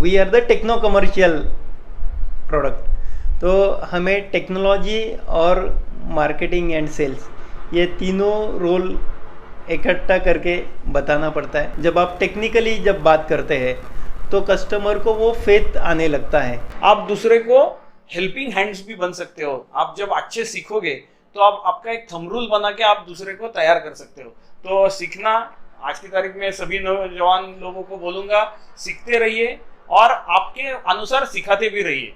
We are the techno commercial product. तो हमें technology और मार्केटिंग एंड सेल्स ये तीनों रोल इकट्ठा करके बताना पड़ता है। जब आप टेक्निकली जब बात करते हैं तो कस्टमर को वो फेथ आने लगता है। आप दूसरे को हेल्पिंग हैंड्स भी बन सकते हो। आप जब अच्छे सीखोगे तो आप आपका एक थंब रूल बना के आप दूसरे को तैयार कर सकते हो। तो सीखना आज की तारीख में सभी नौजवान लोगों को बोलूंगा, सीखते रहिए और आपके अनुसार सिखाते भी रहिए।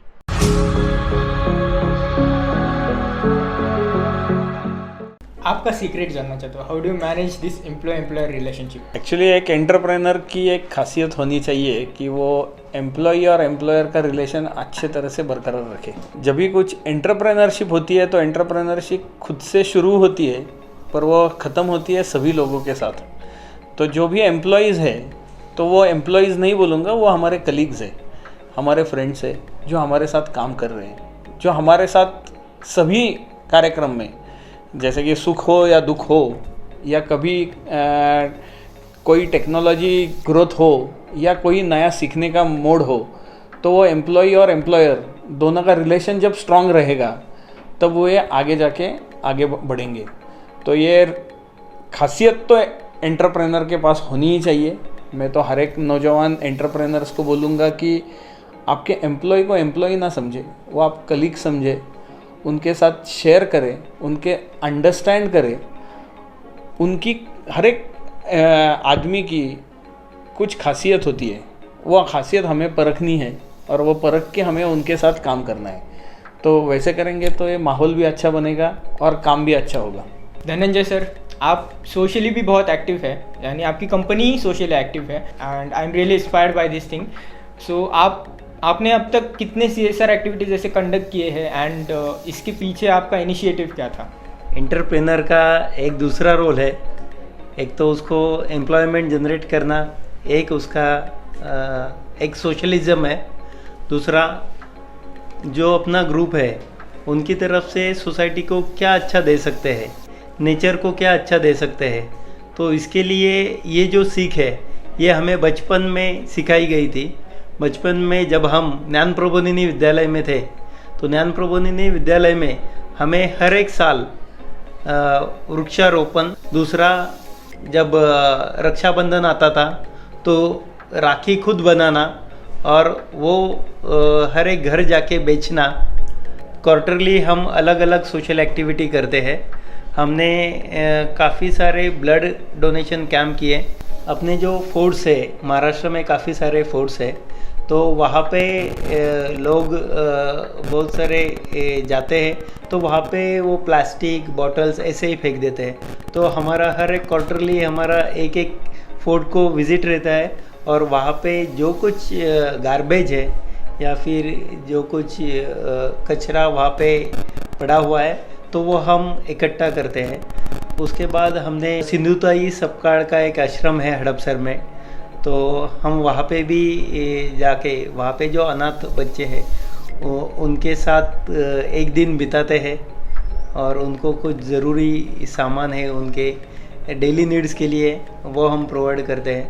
आपका सीक्रेट जानना चाहता हूँ, how do you manage this employ relationship? Actually एक एंटरप्रेनर की एक खासियत होनी चाहिए कि वो एम्प्लॉय और एम्प्लॉयर का रिलेशन अच्छे तरह से बरकरार रखे। जब भी कुछ एंटरप्रेनरशिप होती है तो एंटरप्रेनरशिप खुद से शुरू होती है पर वो ख़त्म होती है सभी लोगों के साथ। तो जो भी एम्प्लॉयज़ है तो वो एम्प्लॉयज़ नहीं बोलूँगा, वो हमारे कलीग्स है, हमारे फ्रेंड्स है जो हमारे साथ काम कर रहे हैं, जो हमारे साथ सभी कार्यक्रम में, जैसे कि सुख हो या दुख हो या कभी कोई टेक्नोलॉजी ग्रोथ हो या कोई नया सीखने का मोड हो, तो वो एम्प्लॉय और एम्प्लॉयर दोनों का रिलेशन जब स्ट्रांग रहेगा तब वो ये आगे जाके आगे बढ़ेंगे। तो ये खासियत तो एंटरप्रेनर के पास होनी ही चाहिए। मैं तो हर एक नौजवान एंटरप्रेनर्स को बोलूँगा कि आपके एम्प्लॉय को एम्प्लॉय ना समझे, वो आप कलीग समझे, उनके साथ शेयर करें, उनके अंडरस्टैंड करें। उनकी हर एक आदमी की कुछ खासियत होती है, वो खासियत हमें परखनी है और वो परख के हमें उनके साथ काम करना है। तो वैसे करेंगे तो ये माहौल भी अच्छा बनेगा और काम भी अच्छा होगा। धनंजय सर, आप सोशली भी बहुत एक्टिव है, यानी आपकी कंपनी ही सोशली एक्टिव है and I am really inspired by this thing. So आपने अब तक कितने CSR एक्टिविटीज़ ऐसे कंडक्ट किए हैं एंड इसके पीछे आपका इनिशिएटिव क्या था? एंटरप्रेनर का एक दूसरा रोल है, एक तो उसको एम्प्लॉयमेंट जनरेट करना, एक उसका एक सोशलिज्म है, दूसरा जो अपना ग्रुप है उनकी तरफ से सोसाइटी को क्या अच्छा दे सकते हैं, नेचर को क्या अच्छा दे सकते हैं। तो इसके लिए ये जो सीख है ये हमें बचपन में सिखाई गई थी। बचपन में जब हम ज्ञान प्रबोधिनी विद्यालय में थे तो ज्ञान प्रबोधिनी विद्यालय में हमें हर एक साल वृक्षारोपण, दूसरा जब रक्षाबंधन आता था तो राखी खुद बनाना और वो हर एक घर जाके बेचना। क्वार्टरली हम अलग अलग सोशल एक्टिविटी करते हैं। हमने काफ़ी सारे ब्लड डोनेशन कैंप किए। अपने जो फोर्ट्स है, महाराष्ट्र में काफ़ी सारे फोर्ट्स है, तो वहाँ पे लोग बहुत सारे जाते हैं, तो वहाँ पे वो प्लास्टिक बॉटल्स ऐसे ही फेंक देते हैं। तो हमारा हर एक क्वार्टरली हमारा एक एक फोर्ट को विज़िट रहता है और वहाँ पे जो कुछ गार्बेज है या फिर जो कुछ कचरा वहाँ पे पड़ा हुआ है तो वो हम इकट्ठा करते हैं। उसके बाद हमने सिंधुताई सबकाड़ का एक आश्रम है हड़पसर में, तो हम वहाँ पे भी जाके वहाँ पे जो अनाथ बच्चे हैं उनके साथ एक दिन बिताते हैं और उनको कुछ ज़रूरी सामान है उनके डेली नीड्स के लिए वो हम प्रोवाइड करते हैं।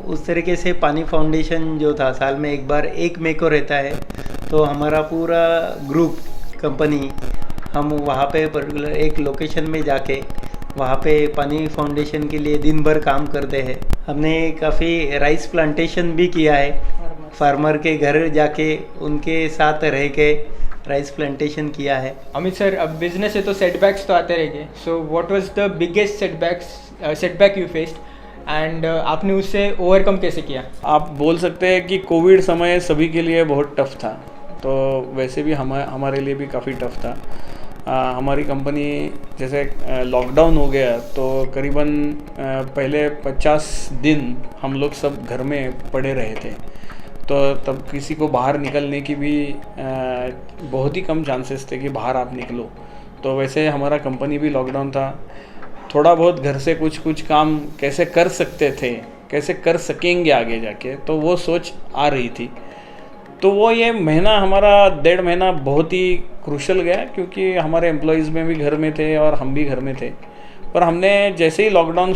उस तरीके से पानी फाउंडेशन जो था साल में एक बार 1 मई को रहता है, तो हमारा पूरा ग्रुप कंपनी हम वहाँ पे पर्टिकुलर एक लोकेशन में जाके वहाँ पे पानी फाउंडेशन के लिए दिन भर काम करते हैं। हमने काफ़ी राइस प्लांटेशन भी किया है, फार्मर के घर जाके उनके साथ रह के राइस प्लांटेशन किया है। अमित सर, अब बिजनेस है तो सेटबैक्स तो आते रहेंगे। So what was the biggest setback you faced and आपने उससे ओवरकम कैसे किया? आप बोल सकते हैं कि कोविड समय सभी के लिए बहुत टफ था, तो वैसे भी हमारे लिए भी काफ़ी टफ था। हमारी कंपनी जैसे लॉकडाउन हो गया तो करीबन पहले 50 दिन हम लोग सब घर में पड़े रहे थे, तो तब किसी को बाहर निकलने की भी बहुत ही कम चांसेस थे कि बाहर आप निकलो। तो वैसे हमारा कंपनी भी लॉकडाउन था। थोड़ा बहुत घर से कुछ काम कैसे कर सकते थे, कैसे कर सकेंगे आगे जाके, तो वो सोच आ रही थी। तो वो ये महीना हमारा 1.5 महीना बहुत ही क्रूशल गया, क्योंकि हमारे एम्प्लॉयज़ में भी घर में थे और हम भी घर में थे। पर हमने जैसे ही लॉकडाउन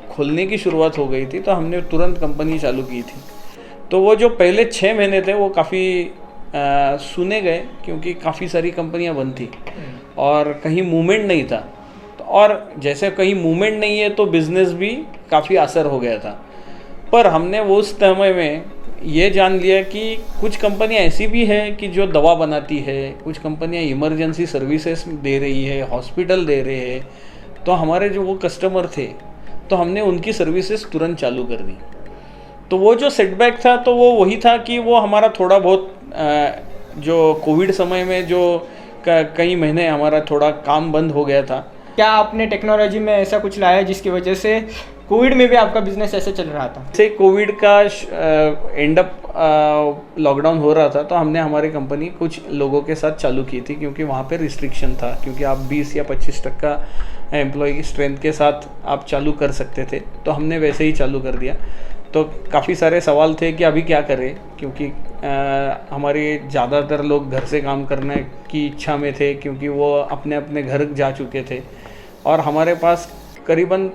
खोलने की शुरुआत हो गई थी तो हमने तुरंत कंपनी चालू की थी। तो वो जो पहले 6 महीने थे वो काफ़ी सुने गए, क्योंकि काफ़ी सारी कंपनियां बंद थी और कहीं मूवमेंट नहीं था। और जैसे कहीं मूवमेंट नहीं है तो बिज़नेस भी काफ़ी असर हो गया था। पर हमने वो उस समय में ये जान लिया कि कुछ कंपनियां ऐसी भी हैं कि जो दवा बनाती है, कुछ कंपनियां इमरजेंसी सर्विसेज दे रही है, हॉस्पिटल दे रहे हैं। तो हमारे जो वो कस्टमर थे तो हमने उनकी सर्विसेज तुरंत चालू कर दी। तो वो जो सेटबैक था तो वो वही था कि वो हमारा थोड़ा बहुत जो कोविड समय में जो कई महीने हमारा थोड़ा काम बंद हो गया था। क्या आपने टेक्नोलॉजी में ऐसा कुछ लाया जिसकी वजह से कोविड में भी आपका बिजनेस ऐसे चल रहा था? जैसे कोविड का एंड अप लॉकडाउन हो रहा था तो हमने हमारी कंपनी कुछ लोगों के साथ चालू की थी, क्योंकि वहाँ पे रिस्ट्रिक्शन था, क्योंकि आप 20 या 25% एम्प्लॉय स्ट्रेंथ के साथ आप चालू कर सकते थे। तो हमने वैसे ही चालू कर दिया। तो काफ़ी सारे सवाल थे कि अभी क्या करें, क्योंकि हमारे ज़्यादातर लोग घर से काम करने की इच्छा में थे, क्योंकि वो अपने अपने घर जा चुके थे और हमारे पास करीबन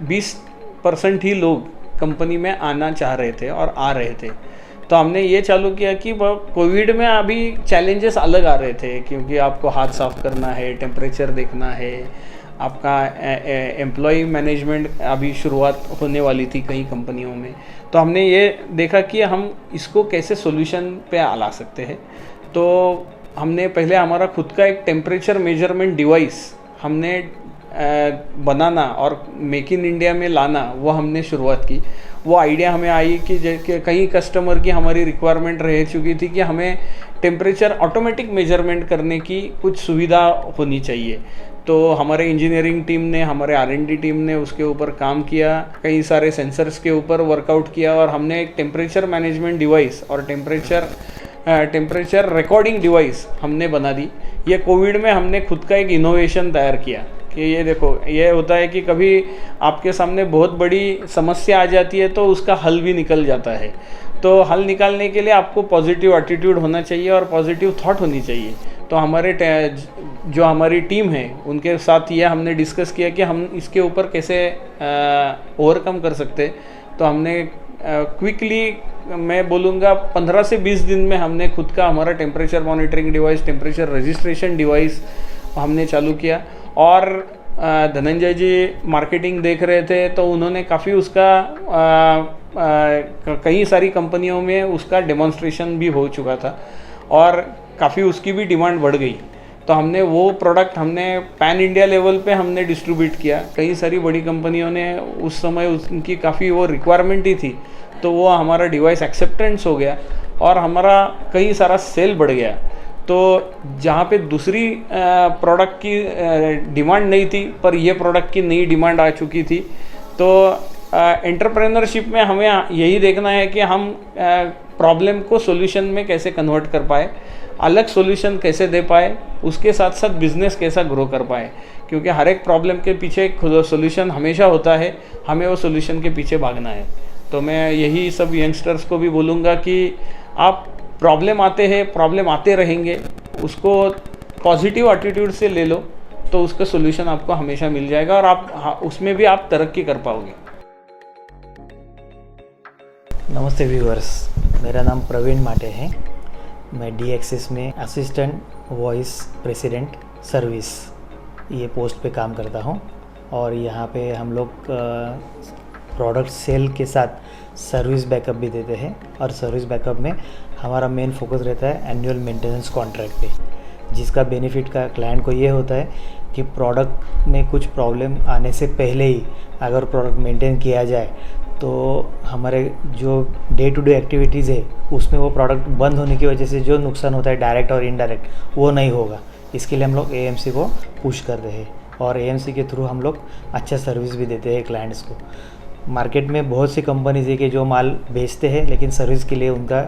20% ही लोग कंपनी में आना चाह रहे थे और आ रहे थे। तो हमने ये चालू किया कि कोविड में अभी चैलेंजेस अलग आ रहे थे, क्योंकि आपको हाथ साफ करना है, टेम्परेचर देखना है, आपका एम्प्लॉय मैनेजमेंट अभी शुरुआत होने वाली थी कई कंपनियों में। तो हमने ये देखा कि हम इसको कैसे सॉल्यूशन पे ला सकते हैं। तो हमने पहले हमारा खुद का एक टेम्परेचर मेजरमेंट डिवाइस हमने बनाना और मेक इन इंडिया में लाना, वो हमने शुरुआत की। वो आइडिया हमें आई कि कई कस्टमर की हमारी रिक्वायरमेंट रह चुकी थी कि हमें टेम्परेचर ऑटोमेटिक मेजरमेंट करने की कुछ सुविधा होनी चाहिए। तो हमारे इंजीनियरिंग टीम ने, हमारे R&D टीम ने उसके ऊपर काम किया, कई सारे सेंसर्स के ऊपर वर्कआउट किया और हमने एक टेम्परेचर मैनेजमेंट डिवाइस और टेम्परेचर रिकॉर्डिंग डिवाइस हमने बना दी। ये कोविड में हमने खुद का एक इनोवेशन तैयार किया कि ये देखो, ये होता है कि कभी आपके सामने बहुत बड़ी समस्या आ जाती है तो उसका हल भी निकल जाता है। तो हल निकालने के लिए आपको पॉजिटिव एटीट्यूड होना चाहिए और पॉजिटिव थॉट होनी चाहिए। तो जो हमारी टीम है उनके साथ ये हमने डिस्कस किया कि हम इसके ऊपर कैसे ओवरकम कर सकते। तो हमने क्विकली, मैं बोलूँगा 15 से 20 दिन में हमने खुद का हमारा temperature monitoring device, temperature registration device हमने चालू किया। और धनंजय जी मार्केटिंग देख रहे थे तो उन्होंने काफ़ी उसका कई सारी कंपनियों में उसका डेमोन्स्ट्रेशन भी हो चुका था और काफ़ी उसकी भी डिमांड बढ़ गई। तो हमने वो प्रोडक्ट पैन इंडिया लेवल पे हमने डिस्ट्रीब्यूट किया। कई सारी बड़ी कंपनियों ने उस समय उनकी काफ़ी वो रिक्वायरमेंट ही थी, तो वो हमारा डिवाइस एक्सेप्टेंस हो गया और हमारा कई सारा सेल बढ़ गया। तो जहाँ पे दूसरी प्रोडक्ट की डिमांड नहीं थी पर ये प्रोडक्ट की नई डिमांड आ चुकी थी। तो एंटरप्रेन्योरशिप में हमें यही देखना है कि हम प्रॉब्लम को सॉल्यूशन में कैसे कन्वर्ट कर पाए, अलग सॉल्यूशन कैसे दे पाए, उसके साथ साथ बिजनेस कैसा ग्रो कर पाए, क्योंकि हर एक प्रॉब्लम के पीछे एक सॉल्यूशन हमेशा होता है, हमें वो सॉल्यूशन के पीछे भागना है। तो मैं यही सब यंगस्टर्स को भी बोलूँगा कि आप प्रॉब्लम आते रहेंगे, उसको पॉजिटिव एटीट्यूड से ले लो तो उसका सॉल्यूशन आपको हमेशा मिल जाएगा और आप उसमें भी आप तरक्की कर पाओगे। नमस्ते व्यूअर्स, मेरा नाम प्रवीण माटे है। मैं DXS में असिस्टेंट वॉइस प्रेसिडेंट सर्विस ये पोस्ट पे काम करता हूँ और यहाँ पे हम लोग प्रोडक्ट सेल के साथ सर्विस बैकअप भी देते हैं और सर्विस बैकअप में हमारा मेन फोकस रहता है एनुअल मेंटेनेंस कॉन्ट्रैक्ट पे, जिसका बेनिफिट का क्लाइंट को ये होता है कि प्रोडक्ट में कुछ प्रॉब्लम आने से पहले ही अगर प्रोडक्ट मेंटेन किया जाए तो हमारे जो डे टू डे एक्टिविटीज़ है उसमें वो प्रोडक्ट बंद होने की वजह से जो नुकसान होता है डायरेक्ट और इनडायरेक्ट वो नहीं होगा। इसके लिए हम लोग AMC को पुश करते हैं और AMC के थ्रू हम लोग अच्छा सर्विस भी देते हैं क्लाइंट्स को। मार्केट में बहुत सी कंपनीज है कि जो माल बेचते हैं लेकिन सर्विस के लिए उनका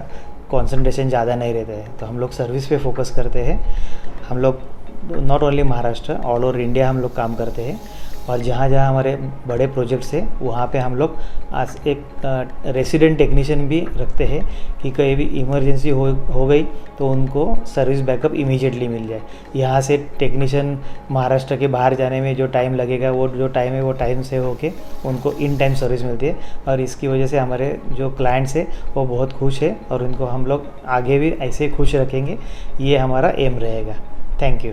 कंसंट्रेशन ज़्यादा नहीं रहता है, तो हम लोग सर्विस पे फोकस करते हैं। हम लोग not only Maharashtra, all over India हम लोग काम करते हैं और जहाँ जहाँ हमारे बड़े प्रोजेक्ट्स है वहाँ पे हम लोग आज एक रेसिडेंट टेक्नीशियन भी रखते हैं कि कहीं भी इमरजेंसी हो गई तो उनको सर्विस बैकअप इमीडिएटली मिल जाए। यहाँ से टेक्नीशियन महाराष्ट्र के बाहर जाने में जो टाइम लगेगा वो जो टाइम है वो टाइम से होके उनको इन टाइम सर्विस मिलती है और इसकी वजह से हमारे जो क्लाइंट्स है वो बहुत खुश है और उनको हम लोग आगे भी ऐसे खुश रखेंगे, ये हमारा एम रहेगा। Thank you.